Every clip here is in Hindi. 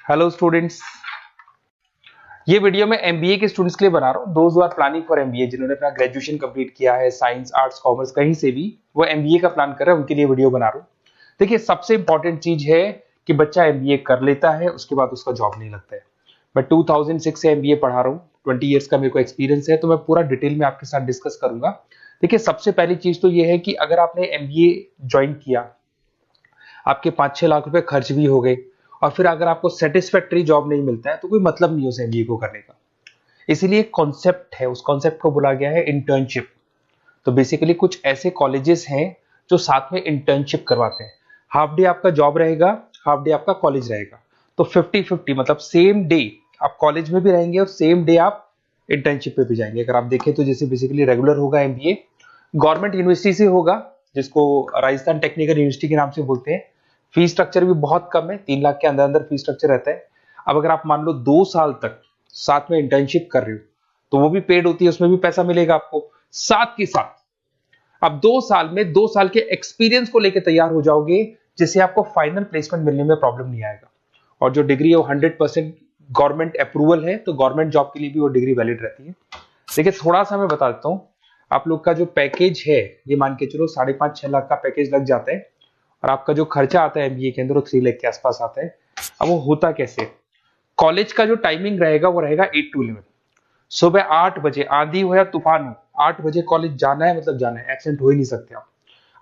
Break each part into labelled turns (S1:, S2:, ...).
S1: हेलो स्टूडेंट्स, ये वीडियो मैं एमबीए के स्टूडेंट्स के लिए बना रहा हूँ। Those who are planning for MBA, जिन्होंने अपना ग्रेजुएशन कंप्लीट किया है, साइंस आर्ट्स कॉमर्स कहीं से भी वो एमबीए का प्लान कर रहे हैं, उनके लिए वीडियो बना रहा हूँ। देखिए, सबसे इंपॉर्टेंट चीज है कि बच्चा एमबीए कर लेता है, उसके बाद उसका जॉब नहीं लगता है। मैं 2006 से एमबीए पढ़ा रहा हूँ, 20 ईयर्स का मेरे को एक्सपीरियंस है, तो मैं पूरा डिटेल में आपके साथ डिस्कस करूंगा। देखिए, सबसे पहली चीज तो ये है कि अगर आपने एमबीए ज्वाइन किया, आपके 5-6 लाख रुपए खर्च भी हो गए, और फिर अगर आपको सेटिस्फैक्टरी जॉब नहीं मिलता है तो कोई मतलब नहीं उस एमबीए को करने का। इसीलिए एक कॉन्सेप्ट है, उस कॉन्सेप्ट को बोला गया है इंटर्नशिप। तो बेसिकली कुछ ऐसे कॉलेजेस हैं जो साथ में इंटर्नशिप करवाते हैं। हाफ डे आपका जॉब रहेगा, हाफ डे आपका कॉलेज रहेगा। तो 50-50 मतलब सेम डे आप कॉलेज में भी रहेंगे और सेम डे आप इंटर्नशिप पे भी जाएंगे। अगर आप देखें तो जैसे बेसिकली रेगुलर होगा एमबीए, गवर्नमेंट यूनिवर्सिटी से होगा, जिसको राजस्थान टेक्निकल यूनिवर्सिटी के नाम से बोलते हैं। फीस स्ट्रक्चर भी बहुत कम है, 3 लाख के अंदर अंदर फीस स्ट्रक्चर रहता है। अब अगर आप मान लो 2 साल तक साथ में इंटर्नशिप कर रहे हो तो वो भी पेड होती है, उसमें भी पैसा मिलेगा आपको। साथ के साथ आप 2 साल में 2 साल के एक्सपीरियंस को लेकर तैयार हो जाओगे, जिससे आपको फाइनल प्लेसमेंट मिलने में प्रॉब्लम नहीं आएगा। और जो डिग्री है वो 100% गवर्नमेंट अप्रूवल है, तो गवर्नमेंट जॉब के लिए भी वो डिग्री वैलिड रहती है। देखिए, थोड़ा सा मैं बता देता हूँ। आप लोग का जो पैकेज है, ये मान के चलो 5.5-6 लाख का पैकेज लग जाता है, और आपका जो खर्चा आता है एमबीए के अंदर वो 3 लाख के आसपास आता है। अब वो होता कैसे? कॉलेज का जो टाइमिंग रहेगा वो रहेगा 8 to 11। सुबह 8 बजे, आंधी हो या तूफान हो, 8 बजे कॉलेज जाना है, मतलब जाना है, एब्सेंट हो ही नहीं सकते आप।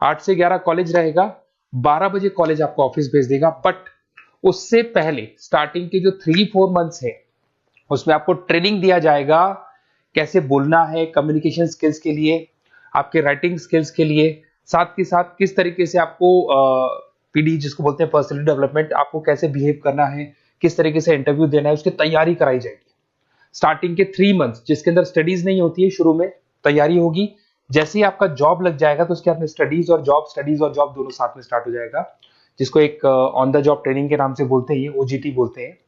S1: 8 से 11 कॉलेज रहेगा, 12 बजे कॉलेज आपको ऑफिस भेज देगा। बट उससे पहले स्टार्टिंग के जो 3-4 मंथ्स है, उसमें आपको ट्रेनिंग दिया जाएगा, कैसे बोलना है, कम्युनिकेशन स्किल्स के लिए, आपके राइटिंग स्किल्स के लिए, साथ के साथ किस तरीके से आपको पीडी जिसको बोलते हैं पर्सनल डेवलपमेंट, आपको कैसे बिहेव करना है, किस तरीके से इंटरव्यू देना है, उसकी तैयारी कराई जाएगी। स्टार्टिंग के 3 मंथ्स जिसके अंदर स्टडीज नहीं होती है, शुरू में तैयारी होगी। जैसे ही आपका जॉब लग जाएगा तो उसके बाद में स्टडीज और जॉब दोनों साथ में स्टार्ट हो जाएगा, जिसको एक ऑन द जॉब ट्रेनिंग के नाम से बोलते हैं, ये ओजीटी बोलते हैं।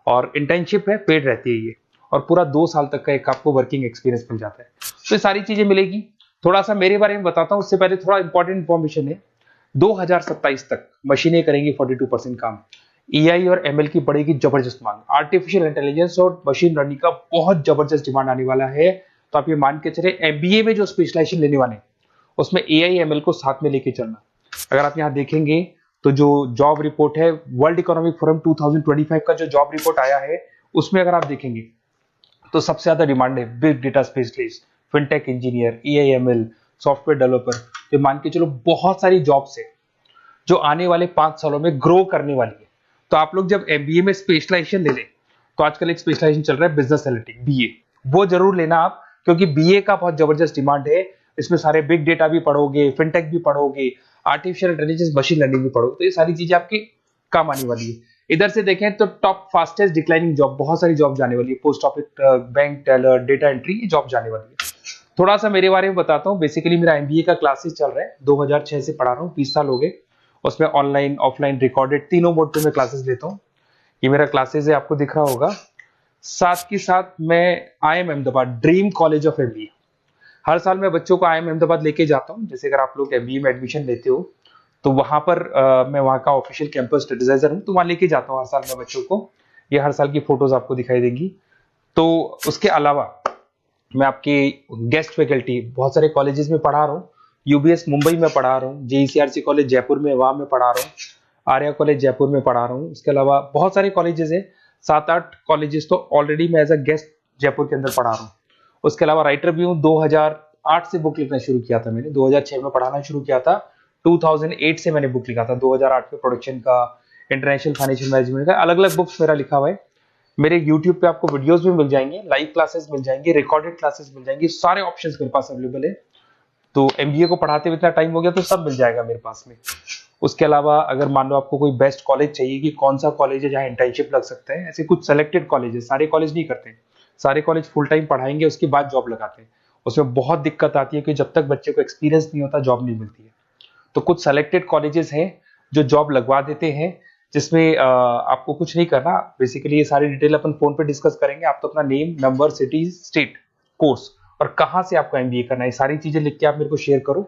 S1: और इंटर्नशिप है, पेड रहती है ये, और पूरा 2 साल तक का एक आपको वर्किंग एक्सपीरियंस मिल जाता है। तो ये सारी चीजें मिलेगी। थोड़ा सा मेरे बारे में बताता हूँ, उससे पहले थोड़ा इंपॉर्टेंट इंफॉर्मेशन है। 2027 तक मशीनें करेंगी 42% काम। एआई और एमएल की बढ़ेगी जबरदस्त मांग, आर्टिफिशियल इंटेलिजेंस और मशीन लर्निंग का बहुत जबरदस्त डिमांड आने वाला है। तो आप ये मान के चले, एमबीए में जो स्पेशलाइजेशन लेने वाले हैं उसमें एआई एमएल को साथ में लेके चलना। अगर आप यहाँ देखेंगे तो जो जॉब रिपोर्ट है, वर्ल्ड इकोनॉमिक फोरम 2025 का जो जॉब रिपोर्ट आया है, उसमें अगर आप देखेंगे तो सबसे ज्यादा डिमांड है big data specialist, fintech engineer, AIML, software developer. तो मान के चलो बहुत सारी जॉब्स है जो आने वाले 5 सालों में ग्रो करने वाली है। तो आप लोग जब एमबीए में स्पेशलाइजेशन ले लें, तो आजकल एक स्पेशलाइजेशन चल रहा है बिजनेस एनालिटिक्स, बीए, वो जरूर लेना आप, क्योंकि बीए का बहुत जबरदस्त डिमांड है। इसमें सारे बिग डेटा भी पढ़ोगे, फिनटेक भी पढ़ोगे, आर्टिफिशियल इंटेलिजेंस, मशीन लर्निंग भी पढ़ोगे, तो ये सारी चीजें आपकी काम आने वाली है। इधर से देखें तो टॉप फास्टेस्ट डिक्लाइनिंग जॉब, बहुत सारी जॉब जाने वाली है, post office, bank teller, data entry, ये जॉब जाने वाली है। थोड़ा सा मेरे बारे में बताता हूँ। बेसिकली मेरा एमबीए का क्लासेस चल रहा है, 2006 से पढ़ा रहा हूँ, 20 साल हो गए। उसमें ऑनलाइन, ऑफलाइन, रिकॉर्डेड, तीनों मोड पे मैं क्लासेस लेता हूँ। ये मेरा क्लासेस है, आपको दिख रहा होगा। साथ के साथ मैं IIM Ahmedabad, dream college of MBA, हर साल मैं बच्चों को आईएम अहमदाबाद लेके जाता हूँ। जैसे अगर आप लोग एमबीए में एडमिशन लेते हो तो वहां पर मैं वहां का ऑफिशियल कैंपस स्टडीजाइजर हूँ, तो वहां लेके जाता हूँ हर साल मैं बच्चों को। ये हर साल की फोटोज आपको दिखाई देंगी। तो उसके अलावा मैं आपकी गेस्ट फैकल्टी बहुत सारे कॉलेजेस में पढ़ा रहा हूँ। यूबीएस मुंबई में पढ़ा रहा हूँ, जेईसीआरसी कॉलेज जयपुर में, वहां में पढ़ा रहा हूँ, आर्या कॉलेज जयपुर में पढ़ा रहा हूँ। इसके अलावा बहुत सारे कॉलेजेस है, 7-8 कॉलेजेस तो ऑलरेडी मैं एज अ गेस्ट जयपुर के अंदर पढ़ा रहा हूँ। उसके अलावा राइटर भी हूँ। 2008 से बुक लिखना शुरू किया था मैंने, 2006 में पढ़ाना शुरू किया था, 2008 से मैंने बुक लिखा था, 2008 में प्रोडक्शन का, इंटरनेशनल फाइनेंशियल मैनेजमेंट का, अलग अलग बुक्स मेरा लिखा हुआ है। मेरे यूट्यूब पे आपको वीडियोस भी मिल जाएंगे, लाइव क्लासेस मिल जाएंगे, रिकॉर्डेड क्लासेस मिल जाएंगी, सारे ऑप्शंस मेरे पास अवेलेबल है। तो एमबीए को पढ़ाते हुए इतना टाइम हो गया तो सब मिल जाएगा मेरे पास में। उसके अलावा अगर मान लो आपको कोई बेस्ट कॉलेज चाहिए कि कौन सा कॉलेज है जहाँ इंटर्नशिप लग सकता है, ऐसे कुछ सेलेक्टेड कॉलेज है, सारे कॉलेज नहीं करते, सारे कॉलेज फुल टाइम पढ़ाएंगे उसके बाद जॉब लगाते हैं। उसमें बहुत दिक्कत आती है कि जब तक बच्चे को एक्सपीरियंस नहीं होता जॉब नहीं मिलती है। तो कुछ सेलेक्टेड कॉलेजेस हैं जो जॉब लगवा देते हैं, जिसमें आपको कुछ नहीं करना। बेसिकली ये सारी डिटेल अपन फोन पे डिस्कस करेंगे। आप तो अपना name, number, city, state, course और कहाँ से आपको एमबीए करना है, सारी चीजें लिख के आप मेरे को शेयर करो।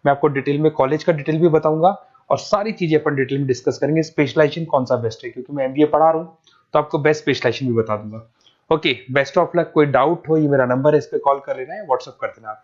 S1: मैं आपको डिटेल में कॉलेज का डिटेल भी बताऊंगा और सारी चीजें अपन डिटेल में डिस्कस करेंगे। स्पेशलाइजेशन कौन सा बेस्ट है, क्योंकि मैं एमबीए पढ़ा रहा हूँ तो आपको बेस्ट स्पेशलाइजेशन भी बता दूंगा। Okay, best of luck. कोई डाउट हो, ये मेरा नंबर है, इस पे कॉल कर लेना है, व्हाट्सअप कर देना आप।